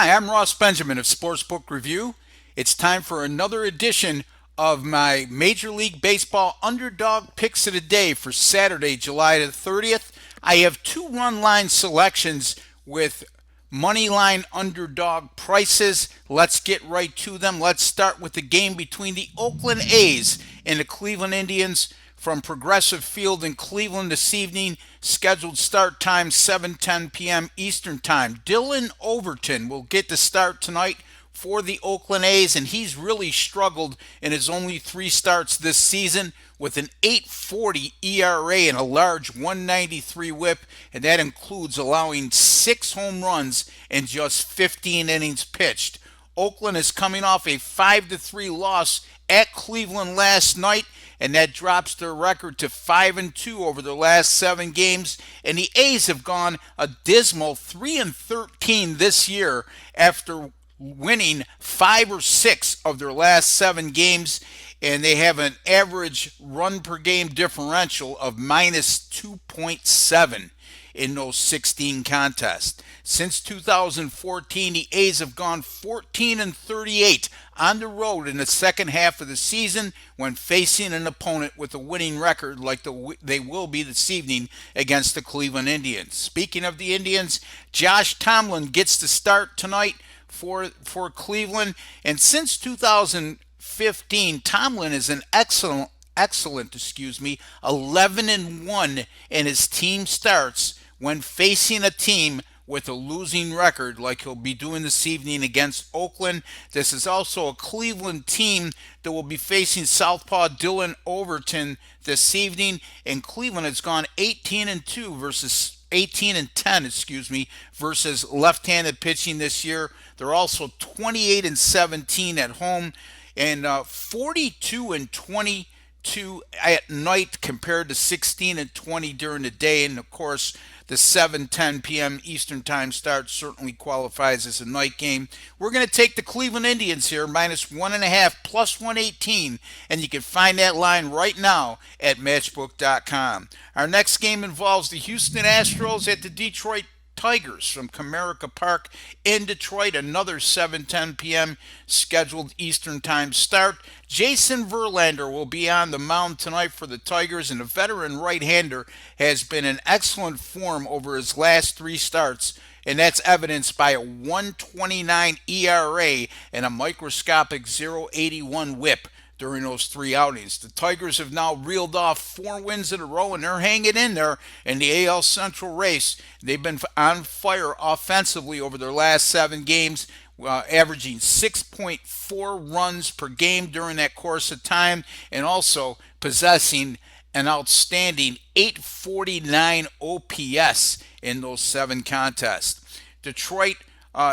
Hi, I'm Ross Benjamin of Sportsbook Review. It's time for another edition of my Major League Baseball Underdog Picks of the Day for Saturday, July the 30th. I have two run line selections with money line underdog prices. Let's get right to them. Let's start with the game between the Oakland A's and the Cleveland Indians from Progressive Field in Cleveland this evening. Scheduled start time 7:10 p.m. Eastern Time. Dylan Overton will get the start tonight for the Oakland A's, and he's really struggled in his only three starts this season with an 8.40 ERA and a large 193 whip, and that includes allowing 6 home runs in just 15 innings pitched. Oakland is coming off a 5-3 loss at Cleveland last night, and that drops their record to 5-2 over their last 7 games. And the A's have gone a dismal 3-13 this year after winning 5 or 6 of their last 7 games, and they have an average run per game differential of minus 2.7 in those 16 contests. Since 2014, the A's have gone 14-38 on the road in the second half of the season when facing an opponent with a winning record like they will be this evening against the Cleveland Indians. Speaking of the Indians, Josh Tomlin gets to start tonight for Cleveland, and since 2015, Tomlin is an excellent 11-1 in his team starts when facing a team with a losing record like he'll be doing this evening against Oakland. This is also a Cleveland team that will be facing southpaw Dylan Overton this evening, and Cleveland has gone 18-2 versus 18-10, versus left-handed pitching this year. They're also 28-17 at home and 42-22 at night compared to 16-20 during the day. And of course, the 7:10 p.m. Eastern Time start certainly qualifies as a night game. We're going to take the Cleveland Indians here, minus 1.5, plus 118, and you can find that line right now at matchbook.com. Our next game involves the Houston Astros at the Detroit Tigers from Comerica Park in Detroit. Another 7:10 p.m. scheduled Eastern Time start. Jason Verlander will be on the mound tonight for the Tigers, and the veteran right-hander has been in excellent form over his last 3 starts, and that's evidenced by a 1.29 ERA and a microscopic 0.81 whip during those 3 outings. The Tigers have now reeled off 4 wins in a row, and they're hanging in there in the AL Central race. They've been on fire offensively over their last 7 games, averaging 6.4 runs per game during that course of time, and also possessing an outstanding 849 OPS in those 7 contests. Detroit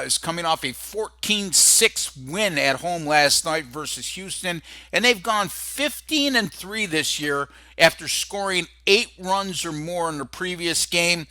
is coming off a 14-6 win at home last night versus Houston, and they've gone 15-3 this year after scoring 8 runs or more in the previous game.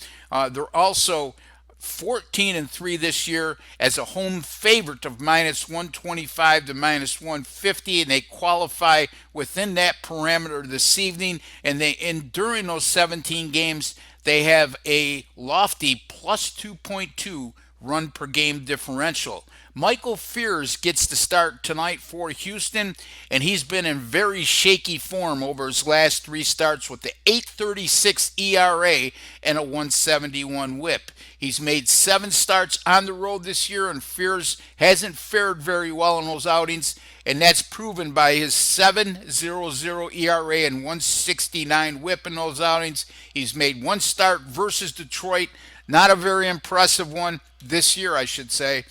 They're also 14-3 this year as a home favorite of minus 125 to minus 150, and they qualify within that parameter this evening. And during those 17 games, they have a lofty plus 2.2 run per game differential. Michael Fears gets to start tonight for Houston, and he's been in very shaky form over his last 3 starts with the 8.36 ERA and a 171 whip. He's made 7 starts on the road this year, and Fears hasn't fared very well in those outings, and that's proven by his 7.00 ERA and 169 whip in those outings. He's made 1 start versus Detroit, not a very impressive one this year, I should say.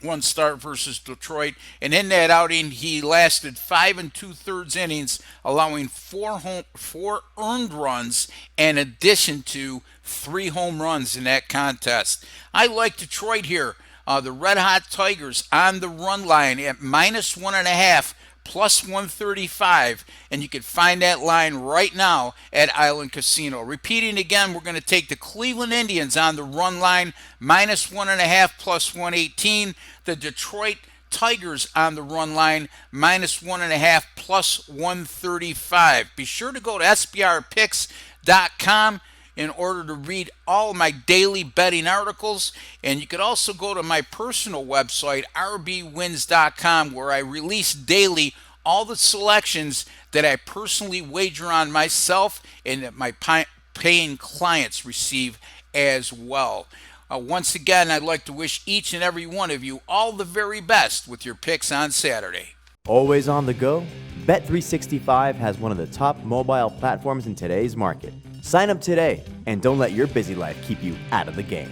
1 start versus Detroit, and in that outing he lasted 5 2/3 innings, allowing 4 earned runs in addition to 3 home runs in that contest. I like Detroit here. The Red Hot Tigers on the run line at minus 1.5 plus 135, and you can find that line right now at Island Casino. Repeating again, we're going to take the Cleveland Indians on the run line, minus 1.5 plus 118. The Detroit Tigers on the run line, minus 1.5 plus 135. Be sure to go to sbrpicks.com in order to read all my daily betting articles. And you could also go to my personal website, rbwins.com, where I release daily all the selections that I personally wager on myself and that my paying clients receive as well. Once again, I'd like to wish each and every one of you all the very best with your picks on Saturday. Always on the go? Bet365 has one of the top mobile platforms in today's market. Sign up today and don't let your busy life keep you out of the game.